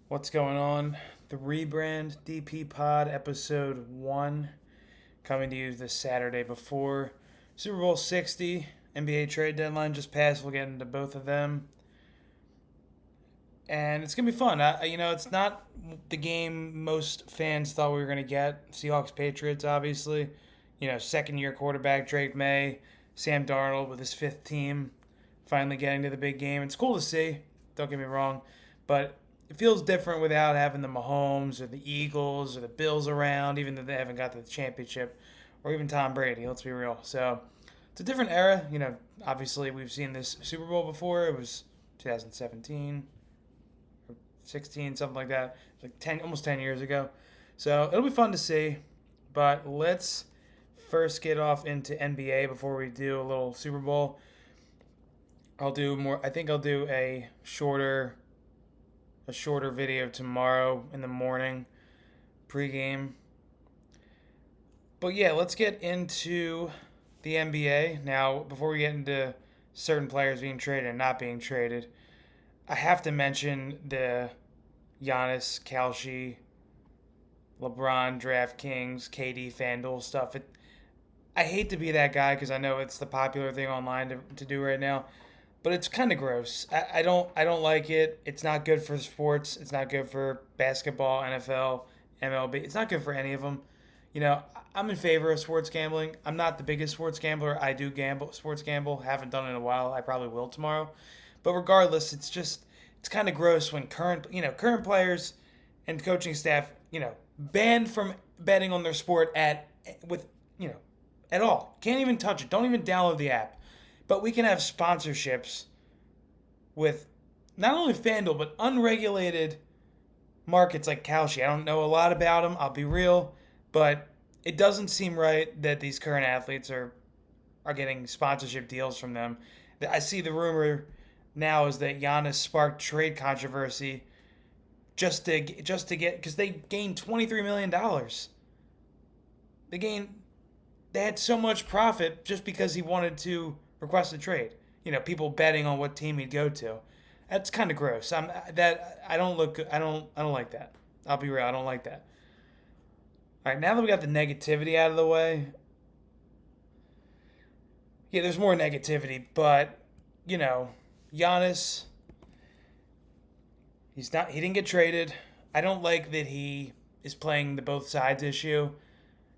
What's going on? The rebrand DPpod episode 1 coming to you this Saturday before Super Bowl 60. NBA trade deadline just passed. We'll get into both of them. And it's going to be fun. It's not the game most fans thought we were going to get. Seahawks Patriots, obviously. Second year quarterback Drake May, Sam Darnold with his fifth team finally getting to the big game. It's cool to see, don't get me wrong. But it feels different without having the Mahomes or the Eagles or the Bills around, even though they haven't got the championship, or even Tom Brady. Let's be real. So it's a different era. Obviously we've seen this Super Bowl before. It was 2017 or 16, something like that. Like 10, almost 10 years ago. So it'll be fun to see. But let's first get off into NBA before we do a little Super Bowl. I'll do more. I think I'll do a shorter video tomorrow in the morning pregame. But yeah, let's get into the NBA. Now, before we get into certain players being traded and not being traded, I have to mention the Giannis, Kalshi, LeBron, DraftKings, KD, FanDuel stuff. I hate to be that guy because I know it's the popular thing online to do right now, but it's kind of gross. I don't like it. It's not good for sports. It's not good for basketball, NFL, MLB. It's not good for any of them. I'm in favor of sports gambling. I'm not the biggest sports gambler. I do sports gamble. Haven't done it in a while. I probably will tomorrow. But regardless, it's kind of gross when current players and coaching staff, banned from betting on their sport with, at all. Can't even touch it. Don't even download the app. But we can have sponsorships with not only FanDuel, but unregulated markets like Kalshi. I don't know a lot about them, I'll be real, but it doesn't seem right that these current athletes are getting sponsorship deals from them. I see the rumor now is that Giannis sparked trade controversy just to get because they gained $23 million. They gained they had so much profit just because he wanted to request a trade. People betting on what team he'd go to. That's kind of gross. I don't look. I don't like that. I'll be real. I don't like that. All right. Now that we got the negativity out of the way, yeah, there's more negativity, but Giannis, he's not. He didn't get traded. I don't like that he is playing the both sides issue.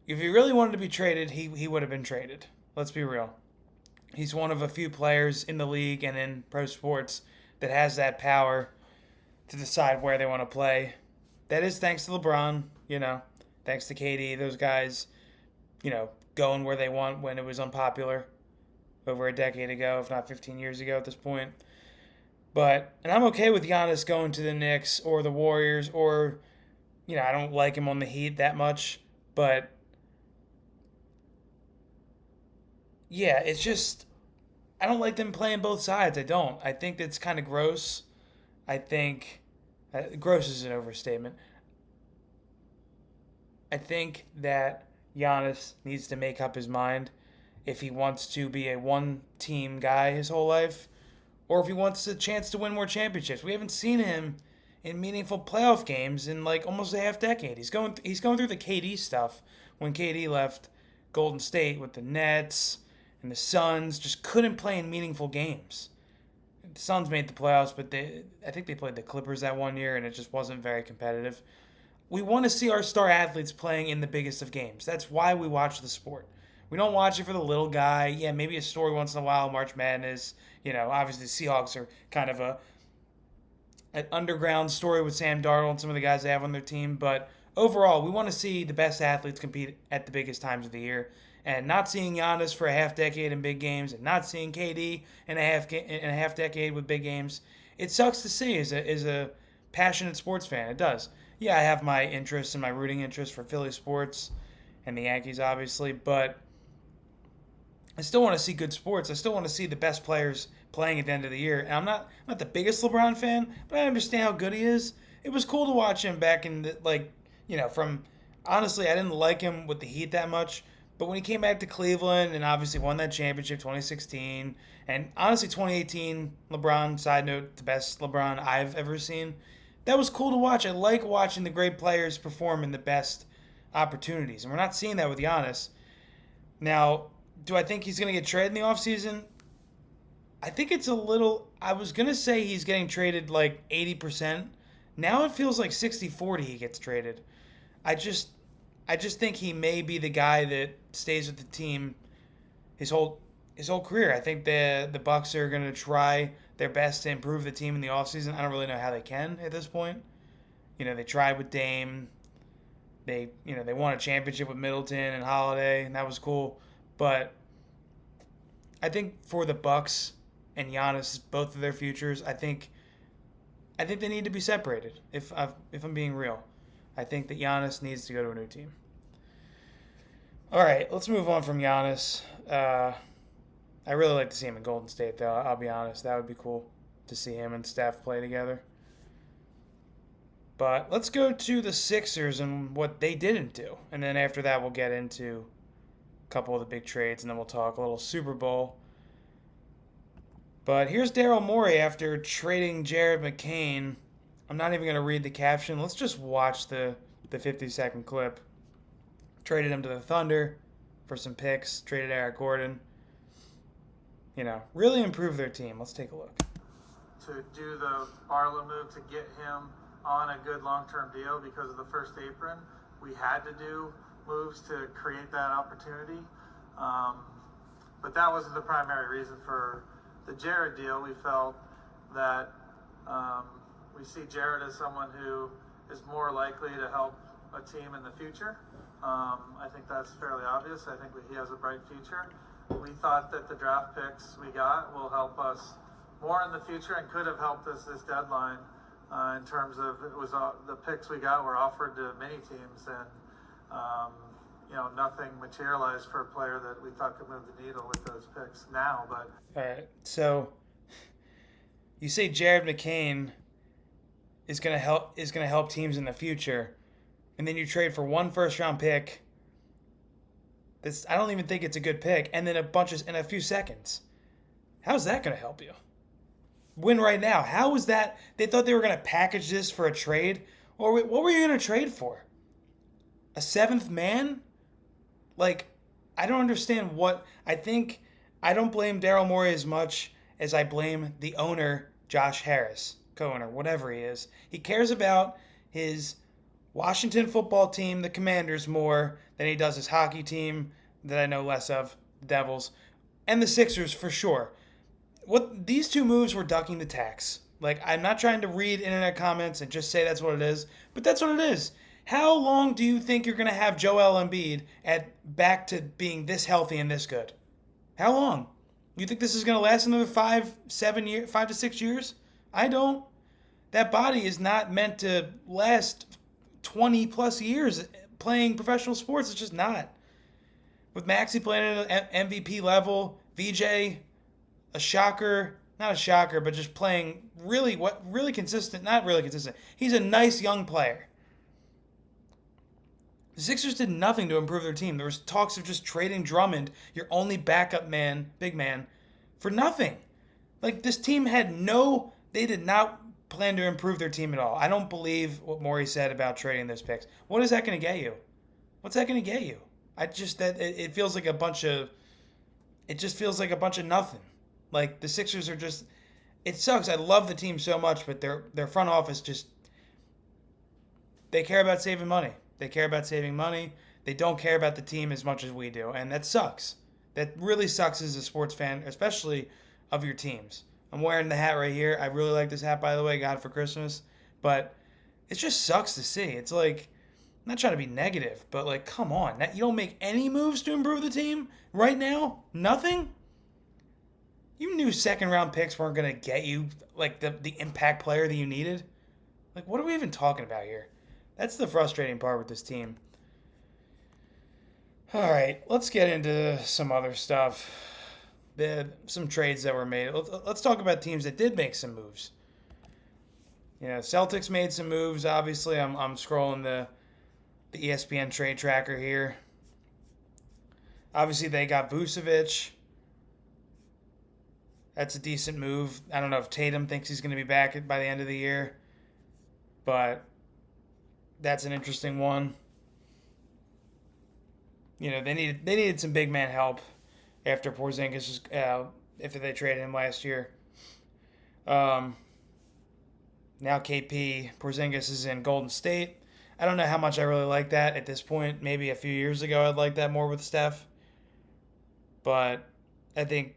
If he really wanted to be traded, he would have been traded. Let's be real. He's one of a few players in the league and in pro sports that has that power to decide where they want to play. That is thanks to LeBron, thanks to KD, those guys, going where they want when it was unpopular over a decade ago, if not 15 years ago at this point. And I'm okay with Giannis going to the Knicks or the Warriors or, I don't like him on the Heat that much, but yeah, it's just I don't like them playing both sides. I don't. I think that's kind of gross. I think gross is an overstatement. I think that Giannis needs to make up his mind if he wants to be a one-team guy his whole life, or if he wants a chance to win more championships. We haven't seen him in meaningful playoff games in like almost a half decade. He's going through the KD stuff when KD left Golden State with the Nets and the Suns, just couldn't play in meaningful games. The Suns made the playoffs, but I think they played the Clippers that one year, and it just wasn't very competitive. We want to see our star athletes playing in the biggest of games. That's why we watch the sport. We don't watch it for the little guy. Yeah, maybe a story once in a while, March Madness. Obviously the Seahawks are kind of an underground story with Sam Darnold and some of the guys they have on their team. But overall, we want to see the best athletes compete at the biggest times of the year. And not seeing Giannis for a half decade in big games, and not seeing KD in a half decade with big games, it sucks to see as a passionate sports fan. It does. Yeah, I have my interests and my rooting interest for Philly sports and the Yankees, obviously, but I still want to see good sports. I still want to see the best players playing at the end of the year. And I'm not the biggest LeBron fan, but I understand how good he is. It was cool to watch him back in from honestly, I didn't like him with the Heat that much, but when he came back to Cleveland and obviously won that championship 2016 and honestly 2018 LeBron, side note, the best LeBron I've ever seen. that was cool to watch. I like watching the great players perform in the best opportunities, and we're not seeing that with Giannis. Now, do I think he's going to get traded in the offseason? I think it's a little. I was going to say he's getting traded like 80%. Now it feels like 60-40 he gets traded. I just think he may be the guy that stays with the team his whole career. I think the Bucks are going to try their best to improve the team in the offseason. I don't really know how they can at this point. They tried with Dame. They won a championship with Middleton and Holiday, and that was cool. But I think for the Bucks and Giannis, both of their futures, I think they need to be separated. If I'm being real, I think that Giannis needs to go to a new team. All right, let's move on from Giannis. I really like to see him in Golden State, though. I'll be honest, that would be cool to see him and Steph play together. But let's go to the Sixers and what they didn't do. And then after that, we'll get into a couple of the big trades, and then we'll talk a little Super Bowl. But here's Daryl Morey after trading Jared McCain. I'm not even going to read the caption. Let's just watch the 50-second clip. Traded him to the Thunder for some picks. Traded Eric Gordon. Really improved their team. Let's take a look. To do the Barlow move to get him on a good long-term deal because of the first apron. We had to do moves to create that opportunity. But that wasn't the primary reason for the Jared deal. We felt that we see Jared as someone who is more likely to help a team in the future. I think that's fairly obvious. I think he has a bright future. We thought that the draft picks we got will help us more in the future and could have helped us this deadline. In terms of the picks we got were offered to many teams, and nothing materialized for a player that we thought could move the needle with those picks now. But all right, so you say Jared McCain is going to help teams in the future, and then you trade for one first-round pick. I don't even think it's a good pick, and then in a few seconds. How's that going to help you? Win right now. How was that? They thought they were going to package this for a trade? Or what were you going to trade for? A seventh man? I don't understand what... I don't blame Daryl Morey as much as I blame the owner, Josh Harris, co-owner, whatever he is. He cares about his Washington football team, the Commanders, more than he does his hockey team that I know less of, the Devils, and the Sixers for sure. These two moves were ducking the tax. I'm not trying to read internet comments and just say that's what it is, but that's what it is. How long do you think you're going to have Joel Embiid back to being this healthy and this good? How long? You think this is going to last another 5 to 6 years? I don't. That body is not meant to last 20 plus years playing professional sports. It's just not. With Maxey playing at an MVP level, VJ, a shocker, not a shocker, but just playing really consistent, not really consistent. He's a nice young player. The Sixers did nothing to improve their team. There was talks of just trading Drummond, your only backup man, big man, for nothing. This team they did not plan to improve their team at all. I don't believe what Morey said about trading those picks. What is that going to get you? What's that going to get you? It feels like a bunch of nothing. The Sixers are just, it sucks. I love the team so much, but their front office they care about saving money. They care about saving money. They don't care about the team as much as we do, and that sucks. That really sucks as a sports fan, especially of your teams. I'm wearing the hat right here. I really like this hat, by the way. Got it for Christmas. But it just sucks to see. It's I'm not trying to be negative, but come on. You don't make any moves to improve the team right now? Nothing? You knew second-round picks weren't going to get you, the impact player that you needed? What are we even talking about here? That's the frustrating part with this team. All right, let's get into some other stuff. Some trades that were made. Let's talk about teams that did make some moves. Celtics made some moves. Obviously, I'm scrolling the ESPN trade tracker here. Obviously, they got Vucevic. That's a decent move. I don't know if Tatum thinks he's going to be back by the end of the year. but that's an interesting one. They needed some big man help after Porzingis was after they traded him last year. Um, Now KP Porzingis is in Golden State. I don't know how much I really like that at this point. Maybe a few years ago I'd like that more with Steph, but I think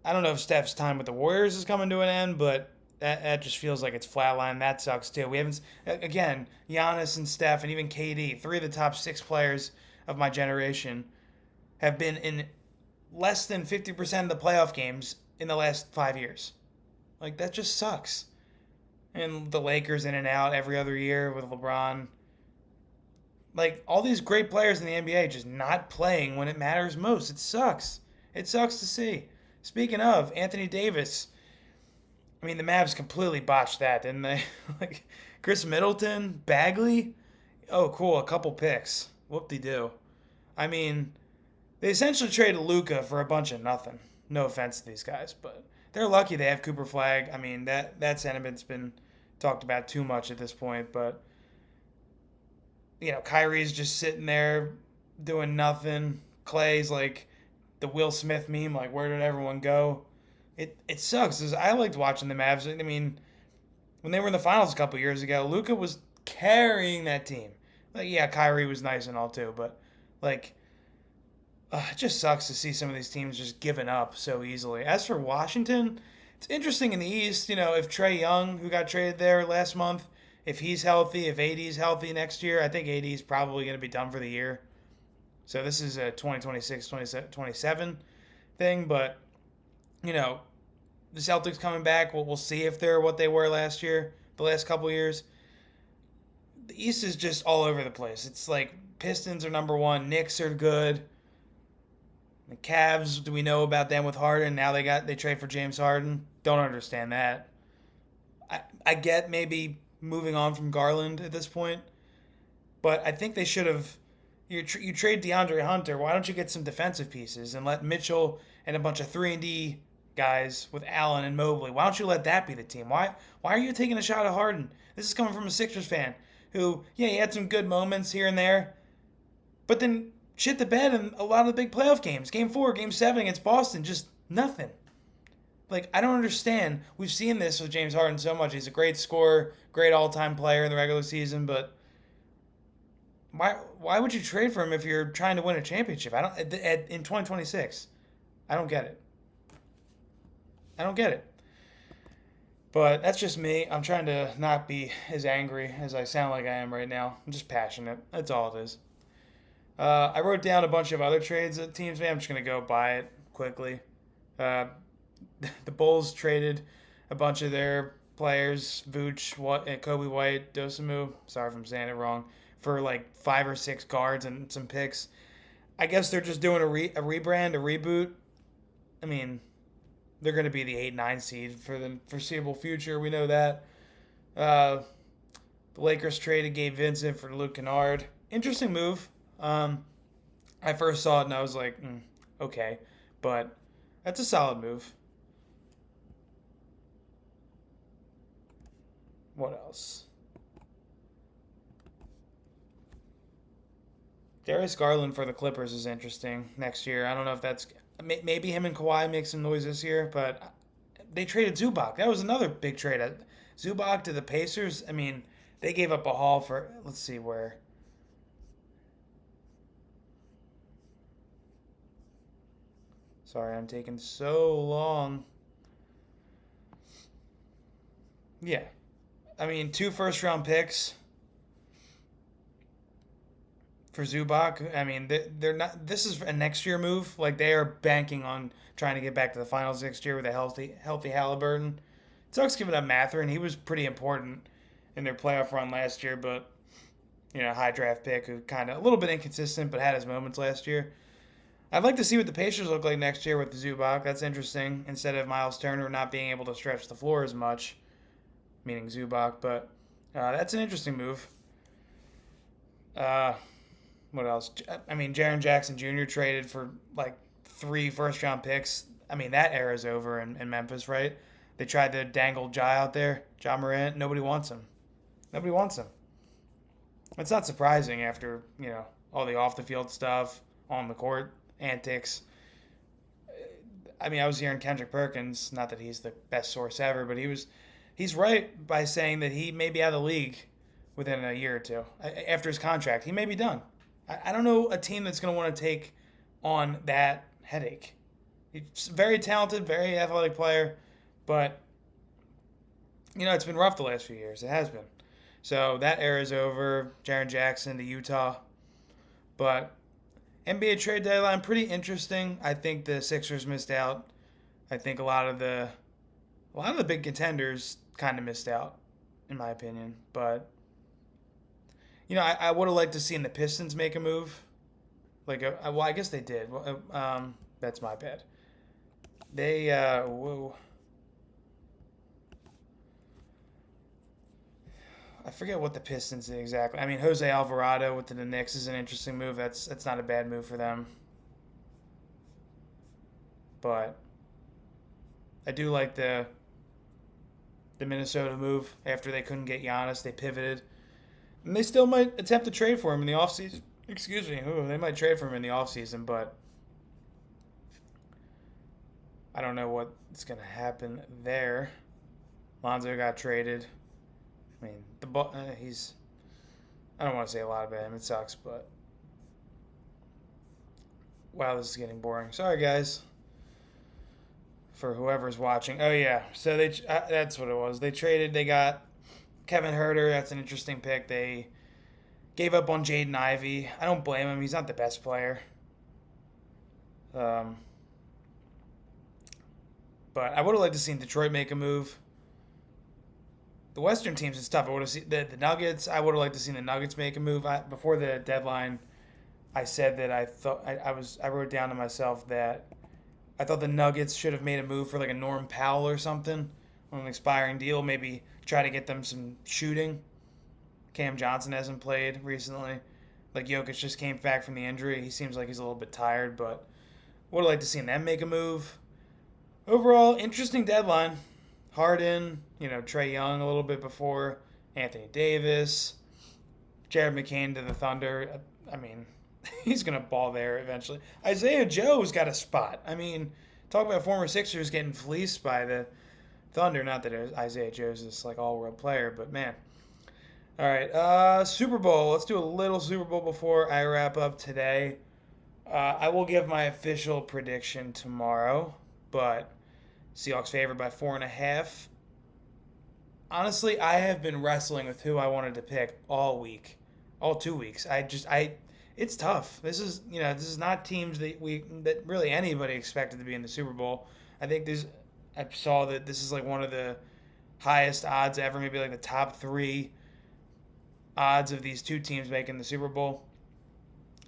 I don't know if Steph's time with the Warriors is coming to an end, but that just feels like it's flatline. That sucks too. We haven't again Giannis and Steph and even KD, three of the top six players of my generation, have been in less than 50% of the playoff games in the last 5 years. Like that just sucks. And the Lakers in and out every other year with LeBron. Like all these great players in the NBA just not playing when it matters most. It sucks. It sucks to see. Speaking of Anthony Davis, I mean the Mavs completely botched that, didn't they? Like Chris Middleton, Bagley. Oh, cool, a couple picks. Whoop de doo. I mean, they essentially traded Luca for a bunch of nothing. No offense to these guys, but they're lucky they have Cooper Flag. I mean that sentiment's been talked about too much at this point, but Kyrie's just sitting there doing nothing. Clay's like the Will Smith meme, like where did everyone go? It sucks. 'Cause I liked watching the Mavs. I mean, when they were in the finals a couple years ago, Luka was carrying that team. Like yeah, Kyrie was nice and all too, but like it just sucks to see some of these teams just giving up so easily. As for Washington, it's interesting in the East. If Trae Young, who got traded there last month, if he's healthy, if AD's healthy next year, I think AD's probably going to be done for the year. So this is a 2026, 2027 thing. But, the Celtics coming back, we'll see if they're what they were last year, the last couple years. The East is just all over the place. It's like Pistons are number one, Knicks are good. The Cavs, do we know about them with Harden? Now they trade for James Harden. Don't understand that. I get maybe moving on from Garland at this point, but I think they should have. You trade DeAndre Hunter. Why don't you get some defensive pieces and let Mitchell and a bunch of 3-and-D guys with Allen and Mobley? Why don't you let that be the team? Why are you taking a shot at Harden? This is coming from a Sixers fan who, yeah, he had some good moments here and there, but then shit the bed in a lot of the big playoff games. Game 4, Game 7 against Boston, just nothing. Like, I don't understand. We've seen this with James Harden so much. He's a great scorer, great all-time player in the regular season, but why would you trade for him if you're trying to win a championship? In 2026. I don't get it. I don't get it. But that's just me. I'm trying to not be as angry as I sound like I am right now. I'm just passionate. That's all it is. I wrote down a bunch of other trades that teams made. I'm just going to go by it quickly. The Bulls traded a bunch of their players, Vooch, Kobe White, Dosunmu, sorry if I'm saying it wrong, for like 5 or 6 guards and some picks. I guess they're just doing a rebrand, a reboot. I mean, they're going to be the 8-9 seed for the foreseeable future. We know that. The Lakers traded Gabe Vincent for Luke Kennard. Interesting move. I first saw it and I was like, okay. But that's a solid move. What else? Darius Garland for the Clippers is interesting next year. I don't know if that's maybe him and Kawhi make some noise this year, but they traded Zubac. That was another big trade. Zubac to the Pacers. I mean, they gave up a haul for let's see where. Sorry, I'm taking so long. Yeah. I mean, 2 first-round picks for Zubac. I mean, they're not. This is a next year move. Like they are banking on trying to get back to the finals next year with a healthy Halliburton. It sucks giving up Mathurin. He was pretty important in their playoff run last year, but high draft pick who kind of a little bit inconsistent, but had his moments last year. I'd like to see what the Pacers look like next year with Zubac. That's interesting. Instead of Miles Turner not being able to stretch the floor as much, meaning Zubac, but that's an interesting move. What else? I mean, Jaren Jackson Jr. traded for like 3 first-round picks. I mean, that era's over in Memphis, right? They tried to dangle Ja out there, Ja Morant. Nobody wants him. Nobody wants him. It's not surprising after, all the off the field stuff, on the court antics. I mean, I was hearing Kendrick Perkins, not that he's the best source ever, but he's right by saying that he may be out of the league within a year or two after his contract. He may be done. I don't know a team that's going to want to take on that headache. He's a very talented, very athletic player, but it's been rough the last few years. It has been. So that era is over. Jaren Jackson to Utah, but NBA trade deadline pretty interesting. I think the Sixers missed out. I think a lot of the big contenders kind of missed out, in my opinion. But I would have liked to seen the Pistons make a move. Well, I guess they did. That's my bad. They whoa. I forget what the Pistons did exactly. I mean, Jose Alvarado with the Knicks is an interesting move. That's not a bad move for them. But I do like the Minnesota move after they couldn't get Giannis. They pivoted. And they still might attempt to trade for him in the offseason. Excuse me. Ooh, they might trade for him in the offseason, but I don't know what's going to happen there. Lonzo got traded. I mean, he's. I don't want to say a lot about him. It sucks, but wow, this is getting boring. Sorry, guys. For whoever's watching. Oh yeah, so that's what it was. They traded. They got Kevin Herter. That's an interesting pick. They gave up on Jaden Ivey. I don't blame him. He's not the best player. But I would have liked to seen Detroit make a move. The Western teams is tough. I would have seen the Nuggets. I would have liked to see the Nuggets make a move. Before the deadline, I said that I thought I wrote down to myself that I thought the Nuggets should have made a move for like a Norm Powell or something on an expiring deal. Maybe try to get them some shooting. Cam Johnson hasn't played recently. Like Jokic just came back from the injury. He seems like he's a little bit tired, but would have liked to see them make a move. Overall, interesting deadline. Harden, Trae Young a little bit before, Anthony Davis, Jared McCain to the Thunder. I mean, he's going to ball there eventually. Isaiah Joe's got a spot. I mean, talk about former Sixers getting fleeced by the Thunder. Not that Isaiah Joe's this like all-world player, but man. All right, Super Bowl. Let's do a little Super Bowl before I wrap up today. I will give my official prediction tomorrow, but Seahawks favored by 4.5. Honestly, I have been wrestling with who I wanted to pick all week, all 2 weeks. It's tough. This is not teams that really anybody expected to be in the Super Bowl. I think I saw that this is like one of the highest odds ever, maybe like the top 3 odds of these two teams making the Super Bowl.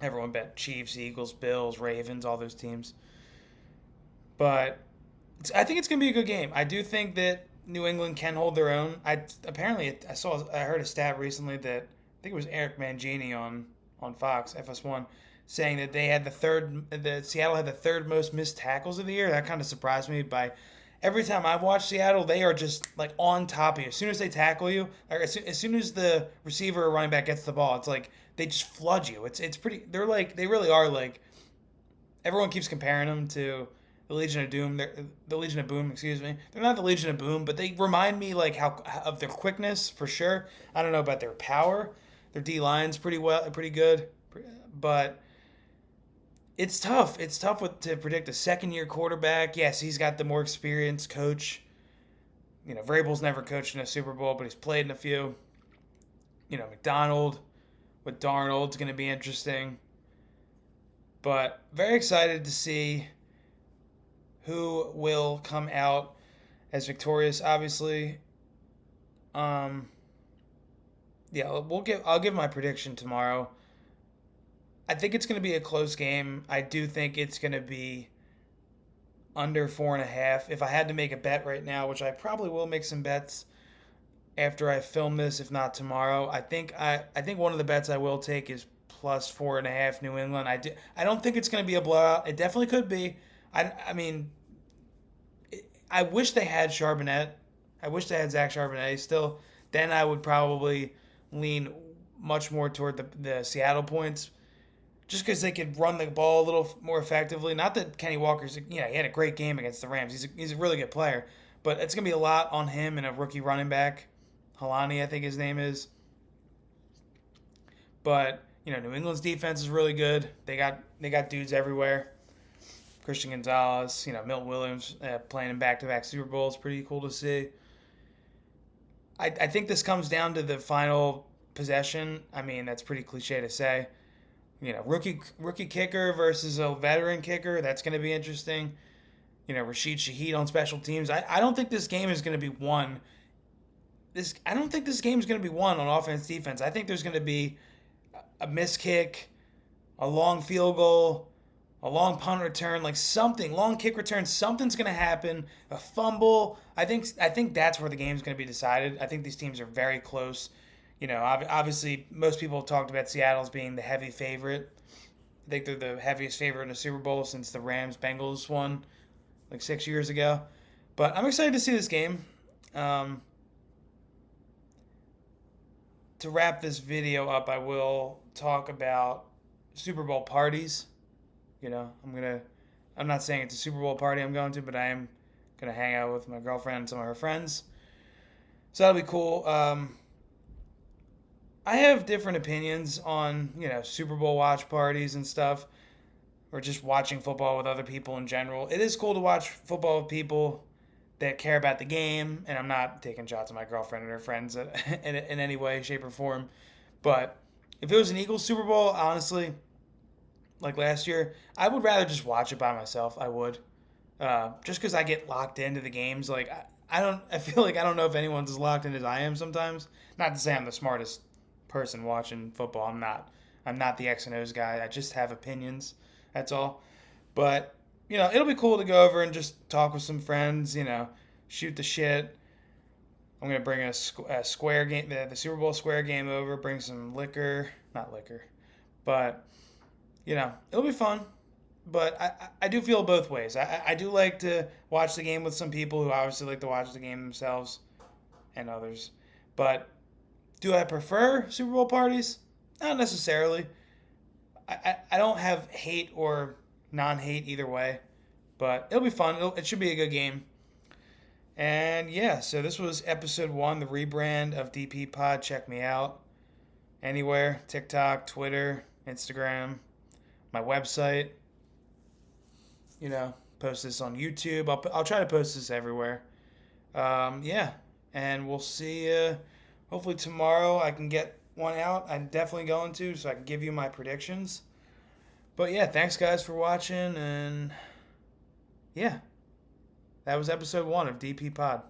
Everyone bet Chiefs, Eagles, Bills, Ravens, all those teams. But I think it's going to be a good game. I do think that New England can hold their own. I heard a stat recently that I think it was Eric Mangini on Fox FS1 saying that Seattle had the third most missed tackles of the year. That kind of surprised me. By every time I've watched Seattle, they are just like on top of you. As soon as they tackle you, or as soon as the receiver or running back gets the ball, it's like they just flood you. It's pretty. They really are like. Everyone keeps comparing them to the Legion of Doom. The Legion of Boom. Excuse me. They're not the Legion of Boom, but they remind me like how of their quickness for sure. I don't know about their power. Their D line's pretty good, but it's tough. It's tough to predict a second-year quarterback. Yes, he's got the more experienced coach. Vrabel's never coached in a Super Bowl, but he's played in a few. McDonald with Darnold's going to be interesting. But very excited to see who will come out as victorious, obviously. I'll give my prediction tomorrow. I think it's going to be a close game. I do think it's going to be under 4.5. If I had to make a bet right now, which I probably will make some bets after I film this, if not tomorrow, I think one of the bets I will take is plus 4.5 New England. I don't think it's going to be a blowout. It definitely could be. I mean, I wish they had Charbonnet. I wish they had Zach Charbonnet still. Then I would probably lean much more toward the Seattle points, just because they could run the ball a little more effectively. Not that Kenny Walker's, he had a great game against the Rams. He's a really good player, but it's gonna be a lot on him and a rookie running back, Halani, I think his name is. But New England's defense is really good. They got dudes everywhere. Christian Gonzalez, Milton Williams playing in back-to-back Super Bowls, pretty cool to see. I think this comes down to the final possession. I mean, that's pretty cliche to say. Rookie kicker versus a veteran kicker. That's going to be interesting. Rashid Shaheed on special teams. I don't think this game is going to be won. I don't think this game is going to be won on offense defense. I think there's going to be a missed kick, a long field goal, a long punt return, like something, long kick return, something's going to happen, a fumble. I think that's where the game's going to be decided. I think these teams are very close. Obviously, most people have talked about Seattle as being the heavy favorite. I think they're the heaviest favorite in the Super Bowl since the Rams-Bengals won like 6 years ago. But I'm excited to see this game. To wrap this video up, I will talk about Super Bowl parties. I'm not saying it's a Super Bowl party I'm going to, but I am gonna hang out with my girlfriend and some of her friends. So that'll be cool. I have different opinions on, Super Bowl watch parties and stuff, or just watching football with other people in general. It is cool to watch football with people that care about the game, and I'm not taking shots at my girlfriend and her friends in any way, shape, or form. But if it was an Eagles Super Bowl, honestly, like last year, I would rather just watch it by myself. I would, just because I get locked into the games. Like I feel like I don't know if anyone's as locked in as I am sometimes. Not to say I'm the smartest person watching football. I'm not. I'm not the X and O's guy. I just have opinions. That's all. But it'll be cool to go over and just talk with some friends. Shoot the shit. I'm gonna bring a square game, the Super Bowl square game over. Bring some liquor, not liquor, but it'll be fun. But I do feel both ways. I do like to watch the game with some people who obviously like to watch the game themselves, and others. But do I prefer Super Bowl parties? Not necessarily. I don't have hate or non-hate either way, but it'll be fun. It should be a good game. And yeah, so this was episode 1, the rebrand of DPpod. Check me out anywhere: TikTok, Twitter, Instagram, my website. Post this on YouTube. I'll try to post this everywhere. Yeah, and we'll see you. Hopefully tomorrow I can get one out. I'm definitely going to, so I can give you my predictions. But yeah, thanks guys for watching, and yeah, that was episode 1 of DP Pod.